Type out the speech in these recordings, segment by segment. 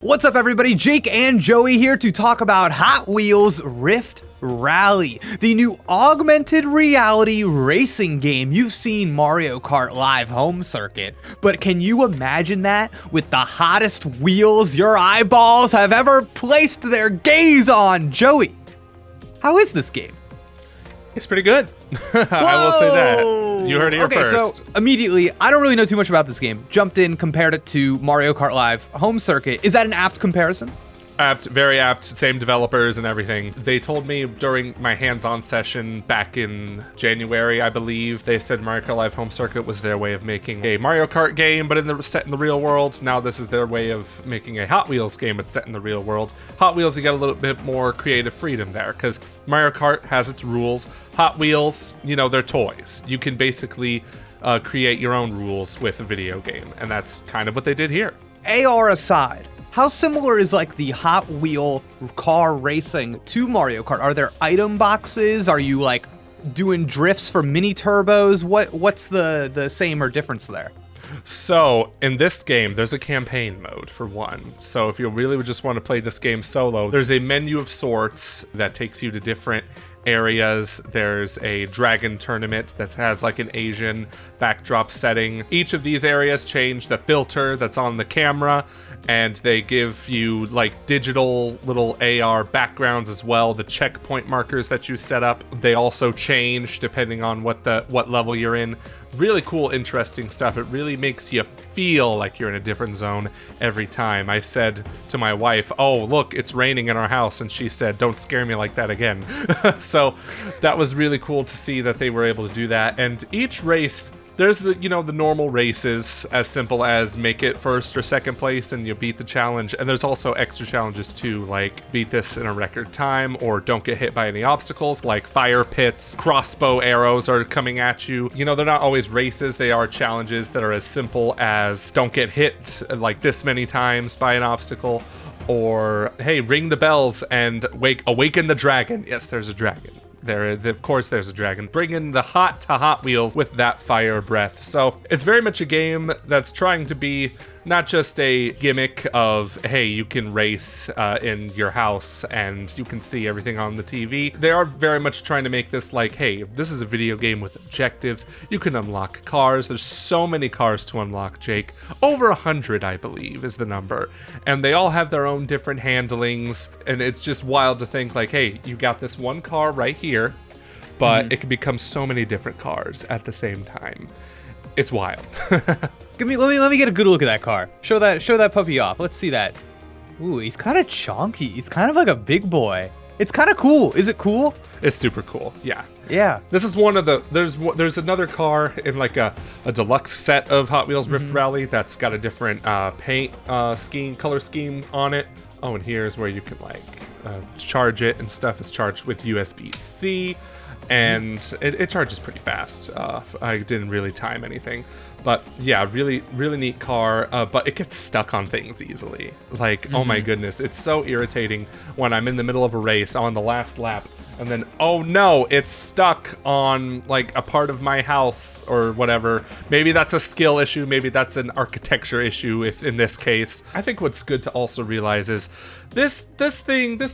What's up, everybody? Jake and Joey here to talk about Hot Wheels Rift Rally, the new augmented reality racing game. You've seen Mario Kart Live Home Circuit, but can you imagine that with the hottest wheels your eyeballs have ever placed their gaze on? Joey, how is this game? It's pretty good. I will say that. You heard it here first. So immediately, I don't really know too much about this game. Jumped in, compared it to Mario Kart Live Home Circuit. Is that an apt comparison? Apt, very apt, same developers and everything. They told me during my hands-on session back in January, I believe, they said Mario Kart Live Home Circuit was their way of making a Mario Kart game, but set in the real world. Now this is their way of making a Hot Wheels game, but set in the real world. Hot Wheels, you get a little bit more creative freedom there, because Mario Kart has its rules. Hot Wheels, you know, they're toys. You can basically create your own rules with a video game, and that's kind of what they did here. AR aside, how similar is like the Hot Wheel car racing to Mario Kart? Are there item boxes? Are you like doing drifts for mini turbos? What's the same or difference there? So in this game, there's a campaign mode for one. So if you really would just want to play this game solo, there's a menu of sorts that takes you to different areas. There's a dragon tournament that has like an Asian backdrop setting. Each of these areas change the filter that's on the camera, and they give you like digital little AR backgrounds as well. The checkpoint markers that you set up, they also change depending on what level you're in. Really cool, interesting stuff. It really makes you feel like you're in a different zone every time. I said to my wife, "Oh, look, it's raining in our house," and she said, "Don't scare me like that again." So that was really cool to see that they were able to do that. And each race, there's the normal races, as simple as make it first or second place and you beat the challenge. And there's also extra challenges too, like beat this in a record time or don't get hit by any obstacles, like fire pits, crossbow arrows are coming at you. You know, they're not always races. They are challenges that are as simple as don't get hit like this many times by an obstacle, or hey, ring the bells and awaken the dragon. Yes, there's a dragon. Of course there's a dragon. Bringing the hot to Hot Wheels with that fire breath. So it's very much a game that's trying to be not just a gimmick of, hey, you can race in your house and you can see everything on the TV. They are very much trying to make this like, hey, this is a video game with objectives. You can unlock cars. There's so many cars to unlock, Jake. Over 100, I believe, is the number. And they all have their own different handlings. And it's just wild to think like, hey, you got this one car right here, but it can become so many different cars at the same time. It's wild. Let me get a good look at that car. Show that puppy off. Let's see that. Ooh, he's kind of chunky. He's kind of like a big boy. It's kind of cool. Is it cool? It's super cool. Yeah. Yeah. This is one of the. There's another car in like a deluxe set of Hot Wheels Rift Rally that's got a different paint color scheme on it. Oh, and here's where you can like charge it and stuff. It's charged with USB-C. And it charges pretty fast. I didn't really time anything. But yeah, really, really neat car. But it gets stuck on things easily. Like, oh my goodness, it's so irritating when I'm in the middle of a race on the last lap. And then, oh no, it's stuck on like a part of my house or whatever. Maybe that's a skill issue. Maybe that's an architecture issue if in this case. I think what's good to also realize is this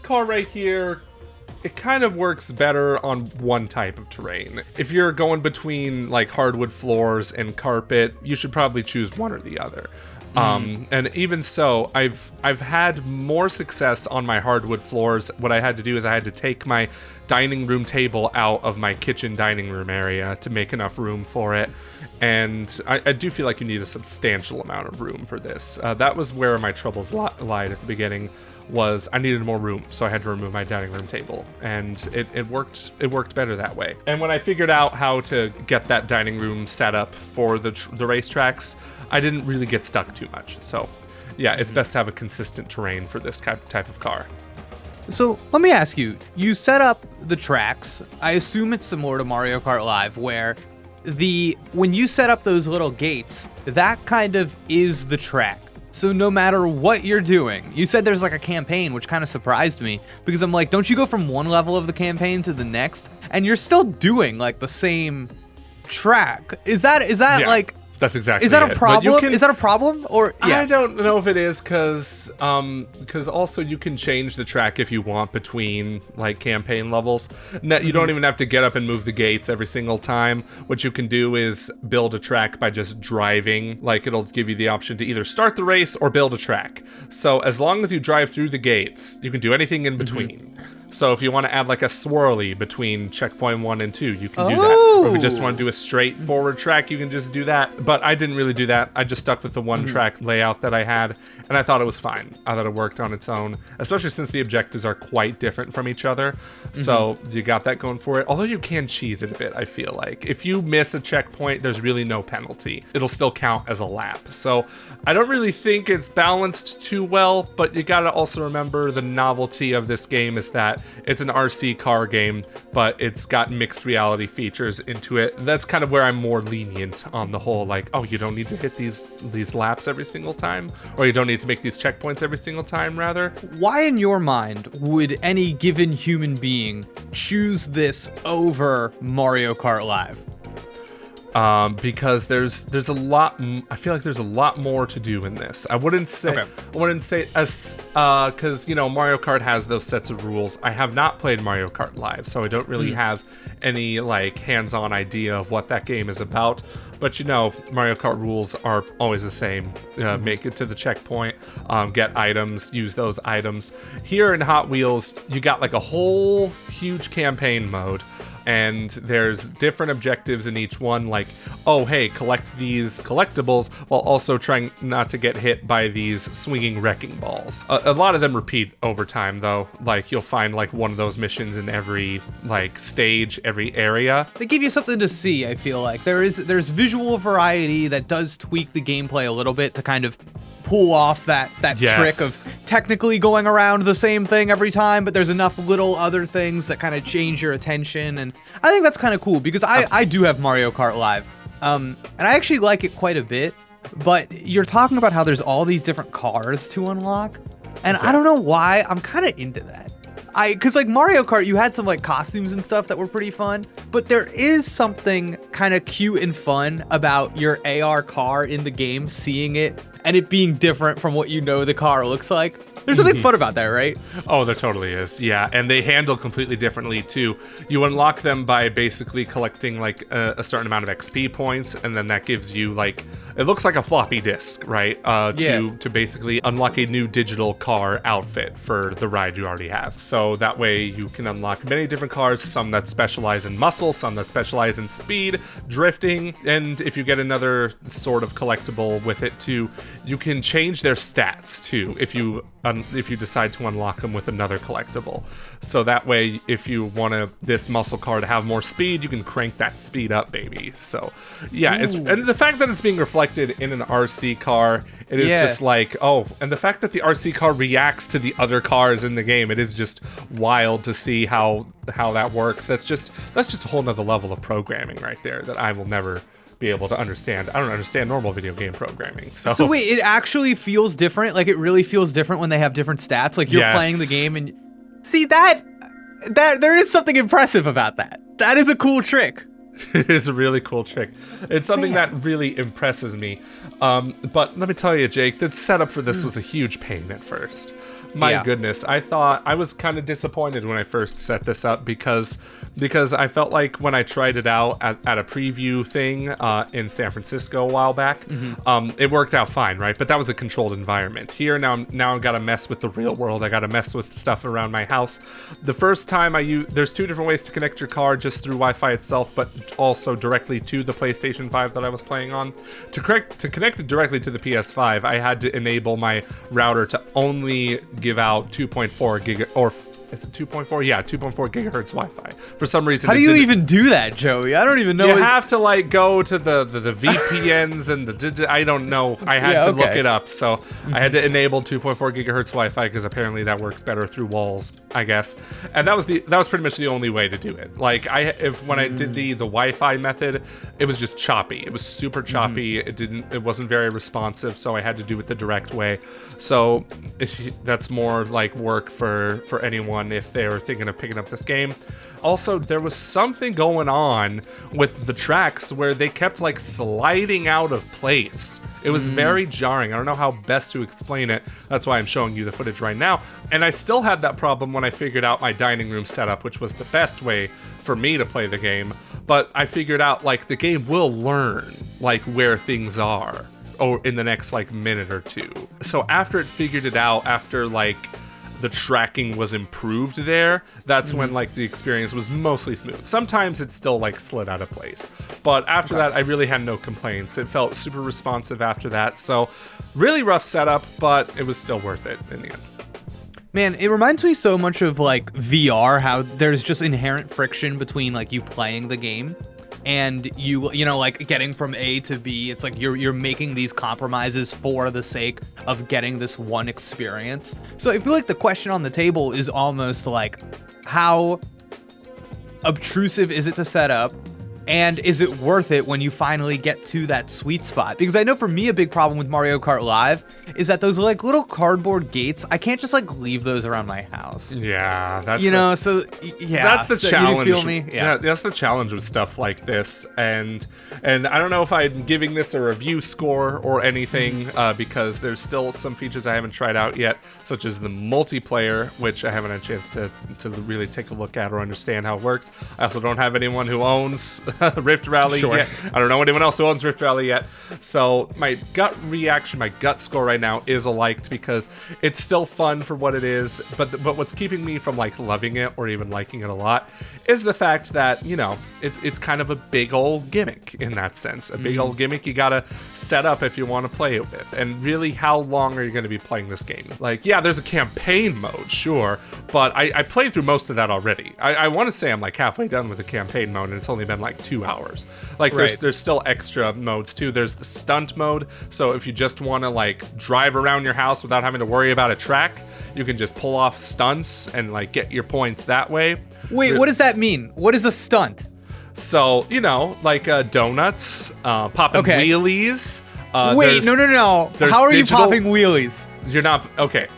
car right here, it kind of works better on one type of terrain. If you're going between like hardwood floors and carpet, you should probably choose one or the other. And even so, I've had more success on my hardwood floors. What I had to do is I had to take my dining room table out of my kitchen dining room area to make enough room for it. And I do feel like you need a substantial amount of room for this. That was where my troubles lied at the beginning. Was I needed more room, so I had to remove my dining room table, and it worked better that way. And when I figured out how to get that dining room set up for the racetracks, I didn't really get stuck too much. So yeah, it's best to have a consistent terrain for this type of car. So let me ask you, you set up the tracks. I assume it's similar to Mario Kart Live, where when you set up those little gates, that kind of is the track. So no matter what you're doing, you said there's like a campaign, which kind of surprised me because I'm like, don't you go from one level of the campaign to the next? And you're still doing like the same track. Is that Yeah. like That's exactly Is that it. a But problem? Is that a problem? Or yeah. I don't know if it is, because also you can change the track if you want between like campaign levels. You don't even have to get up and move the gates every single time. What you can do is build a track by just driving. Like, it'll give you the option to either start the race or build a track. So as long as you drive through the gates, you can do anything in between. So if you want to add like a swirly between checkpoint 1 and 2, you can do that. Or if you just want to do a straightforward track, you can just do that. But I didn't really do that. I just stuck with the one track layout that I had, and I thought it was fine. I thought it worked on its own, especially since the objectives are quite different from each other. So you got that going for it. Although you can cheese it a bit, I feel like. If you miss a checkpoint, there's really no penalty. It'll still count as a lap. So I don't really think it's balanced too well, but you gotta also remember the novelty of this game is that it's an RC car game, but it's got mixed reality features into it. That's kind of where I'm more lenient on the whole, like, oh, you don't need to hit these laps every single time, or you don't need to make these checkpoints every single time, rather. Why in your mind would any given human being choose this over Mario Kart Live? Because there's a lot. I feel like there's a lot more to do in this. I wouldn't say as because Mario Kart has those sets of rules. I have not played Mario Kart Live, so I don't really have any like hands-on idea of what that game is about. But Mario Kart rules are always the same. Make it to the checkpoint, get items, use those items. Here in Hot Wheels, you got like a whole huge campaign mode. And there's different objectives in each one, like, oh, hey, collect these collectibles while also trying not to get hit by these swinging wrecking balls. A lot of them repeat over time, though. Like, you'll find, like, one of those missions in every, like, stage, every area. They give you something to see, I feel like. There's visual variety that does tweak the gameplay a little bit to kind of pull off that trick of technically going around the same thing every time, but there's enough little other things that kind of change your attention, and I think that's kind of cool because I do have Mario Kart Live, and I actually like it quite a bit, but you're talking about how there's all these different cars to unlock, and I don't know why, I'm kind of into that. Because like Mario Kart, you had some like costumes and stuff that were pretty fun, but there is something kind of cute and fun about your AR car in the game, seeing it and it being different from what the car looks like. There's something fun about that, right? Oh, there totally is. Yeah, and they handle completely differently too. You unlock them by basically collecting like a certain amount of XP points, and then that gives you like, it looks like a floppy disk, right? To basically unlock a new digital car outfit for the ride you already have. So that way you can unlock many different cars, some that specialize in muscle, some that specialize in speed, drifting, and if you get another sort of collectible with it too, you can change their stats too if you decide to unlock them with another collectible. So that way, if you want this muscle car to have more speed, you can crank that speed up, baby. So yeah, and the fact that it's being reflected in an RC car, it is just like, oh, and the fact that the RC car reacts to the other cars in the game, it is just wild to see how that works. That's just a whole nother level of programming right there that I will never be able to understand. I don't understand normal video game programming. So wait, it actually feels different? Like, it really feels different when they have different stats? Like, you're playing the game and... See, that there is something impressive about that. That is a cool trick. It is a really cool trick. It's something that really impresses me. But let me tell you, Jake, the setup for this was a huge pain at first. My goodness, I thought I was kind of disappointed when I first set this up because I felt like when I tried it out at a preview thing in San Francisco a while back, it worked out fine, right? But that was a controlled environment. Here now I've got to mess with the real world. I got to mess with stuff around my house. The first time there's two different ways to connect your car, just through Wi-Fi itself, but also directly to the PlayStation 5 that I was playing on. To connect it directly to the PS5, I had to enable my router to only give out 2.4 gig, or is it 2.4? Yeah, 2.4 gigahertz Wi-Fi. For some reason, how do you even do that, Joey? I don't even know. You have to like go to the VPNs and the I don't know. I had to look it up, so I had to enable 2.4 gigahertz Wi-Fi because apparently that works better through walls, I guess. And that was pretty much the only way to do it. Like when I did the Wi-Fi method, it was just choppy. It was super choppy. It wasn't very responsive, so I had to do it the direct way. So that's more like work for anyone anyone if they're thinking of picking up this game. Also, there was something going on with the tracks where they kept like sliding out of place. It was very jarring. I don't know how best to explain it. That's why I'm showing you the footage right now. And I still had that problem when I figured out my dining room setup, which was the best way for me to play the game. But I figured out like the game will learn like where things are or in the next like minute or two. So after it figured it out, after like the tracking was improved there, that's when like the experience was mostly smooth. Sometimes it still like slid out of place, but after that I really had no complaints. It felt super responsive after that, so really rough setup, but it was still worth it in the end. Man, it reminds me so much of like VR, how there's just inherent friction between like you playing the game and you know, like getting from A to B. It's like you're making these compromises for the sake of getting this one experience. So I feel like the question on the table is almost like, how obtrusive is it to set up? And is it worth it when you finally get to that sweet spot? Because I know for me, a big problem with Mario Kart Live is that those like little cardboard gates, I can't just like leave those around my house. Yeah, that's that's the so challenge. You feel me? Yeah, that's the challenge with stuff like this. And I don't know if I'm giving this a review score or anything, because there's still some features I haven't tried out yet, such as the multiplayer, which I haven't had a chance to really take a look at or understand how it works. I also don't have anyone who owns Rift Rally yet. I don't know anyone else who owns Rift Rally yet. So my gut reaction, my gut score right now is a liked, because it's still fun for what it is. But what's keeping me from like loving it or even liking it a lot is the fact that, you know, it's kind of a big old gimmick in that sense. A big old gimmick you gotta set up if you want to play it with. And really, how long are you going to be playing this game? Like, yeah, there's a campaign mode, sure, but I played through most of that already. I want to say I'm like halfway done with the campaign mode, and it's only been like 2 hours. Like, there's still extra modes too. There's the stunt mode, so if you just want to like drive around your house without having to worry about a track, you can just pull off stunts and like get your points that way. Wait, what does that mean? What is a stunt? So, you know, like donuts, popping wheelies. Wait, no. How are you popping wheelies? You're not, okay.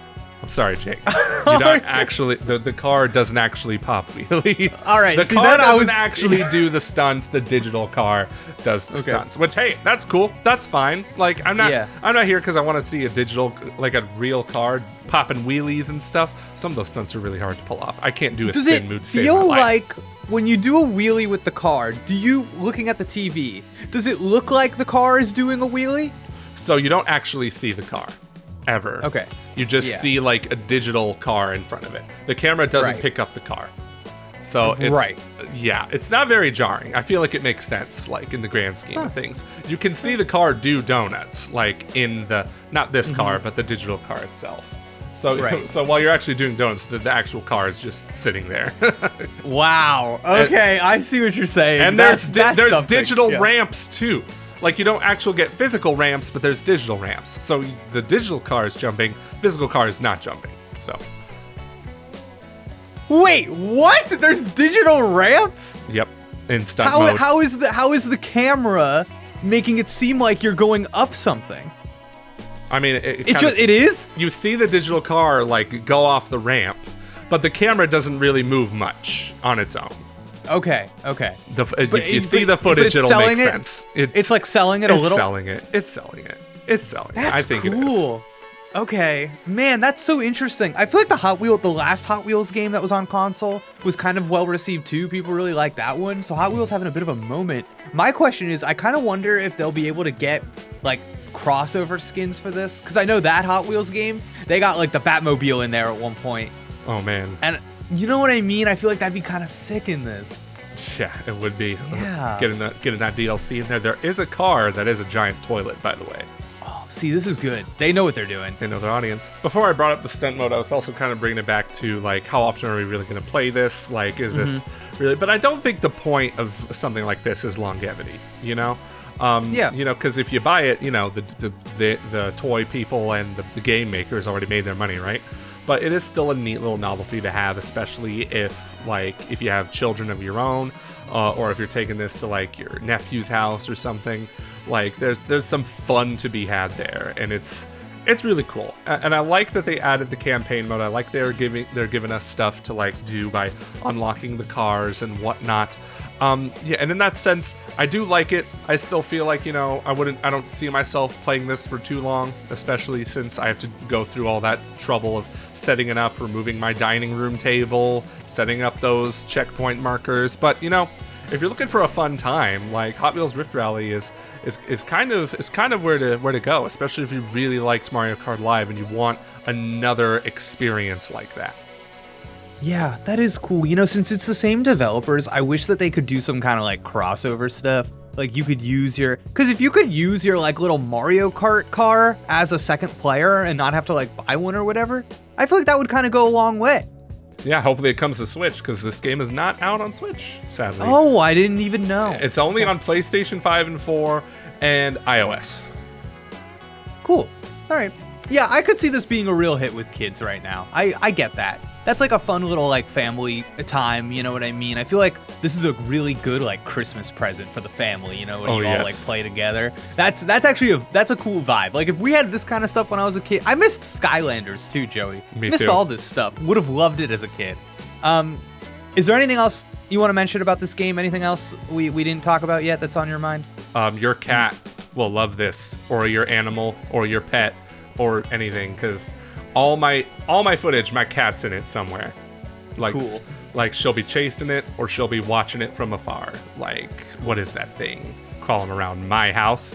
I'm sorry, Jake. You're not actually, the car doesn't actually pop wheelies. All right. The car doesn't actually do the stunts. The digital car does the stunts, which, hey, that's cool. That's fine. Like, I'm not here because I want to see a digital, like a real car popping wheelies and stuff. Some of those stunts are really hard to pull off. I can't do a spin move to save my life. Does it feel like when you do a wheelie with the car, looking at the TV, does it look like the car is doing a wheelie? So you don't actually see the car. Ever. Okay. You just see like a digital car in front of it. The camera doesn't pick up the car. So it's it's not very jarring. I feel like it makes sense, like in the grand scheme of things. You can see the car do donuts, like in the, not this car, but the digital car itself. So, so while you're actually doing donuts, the actual car is just sitting there. Wow. Okay, I see what you're saying. And there's digital ramps too. Like, you don't actually get physical ramps, but there's digital ramps. So the digital car is jumping, physical car is not jumping. So. Wait, what? There's digital ramps? Yep. In stunt mode. How is the camera making it seem like you're going up something? I mean, it is? You see the digital car like go off the ramp, but the camera doesn't really move much on its own. Okay. You see the footage, it'll make sense. It's like selling it a little? It's selling it. That's I think cool. It is. Okay. Man, that's so interesting. I feel like the last Hot Wheels game that was on console was kind of well received too. People really like that one. So Hot Wheels having a bit of a moment. My question is, I kind of wonder if they'll be able to get like crossover skins for this. Because I know that Hot Wheels game, they got like the Batmobile in there at one point. Oh, man. And you know what I mean? I feel like that'd be kind of sick in this. Yeah, it would be. Yeah. Getting that DLC in there. There is a car that is a giant toilet, by the way. Oh, see, this is good. They know what they're doing. They know their audience. Before I brought up the stunt mode, I was also kind of bringing it back to, like, how often are we really going to play this? Like, is this really... But I don't think the point of something like this is longevity, you know? You know, because if you buy it, you know, the toy people and the game makers already made their money, right? But it is still a neat little novelty to have, especially if you have children of your own, or if you're taking this to like your nephew's house or something. Like there's some fun to be had there, and it's It's really cool, and I like that they added the campaign mode. I like they're giving us stuff to like do by unlocking the cars and whatnot. Yeah, and in that sense, I do like it. I still feel like, I don't see myself playing this for too long, especially since I have to go through all that trouble of setting it up, removing my dining room table, setting up those checkpoint markers. But, if you're looking for a fun time, like Hot Wheels Rift Rally is kind of where to go, especially if you really liked Mario Kart Live and you want another experience like that. Yeah, that is cool. Since it's the same developers, I wish that they could do some kind of like crossover stuff. Like you could use because if you could use your like little Mario Kart car as a second player and not have to like buy one or whatever, I feel like that would kind of go a long way. Yeah, hopefully it comes to Switch, because this game is not out on Switch, sadly. Oh, I didn't even know. It's only on PlayStation 5 and 4 and iOS. Cool. All right. Yeah, I could see this being a real hit with kids right now. I get that. That's like a fun little like family time, you know what I mean? I feel like this is a really good like Christmas present for the family, when you all like play together. That's actually that's a cool vibe. Like if we had this kind of stuff when I was a kid, I missed Skylanders too, Joey. Missed too. all this stuff. Would have loved it as a kid. Is there anything else you want to mention about this game? Anything else we didn't talk about yet that's on your mind? Your cat will love this, or your animal, or your pet, or anything, because all my footage, my cat's in it somewhere. Like, cool. Like she'll be chasing it, or she'll be watching it from afar. Like, what is that thing crawling around my house?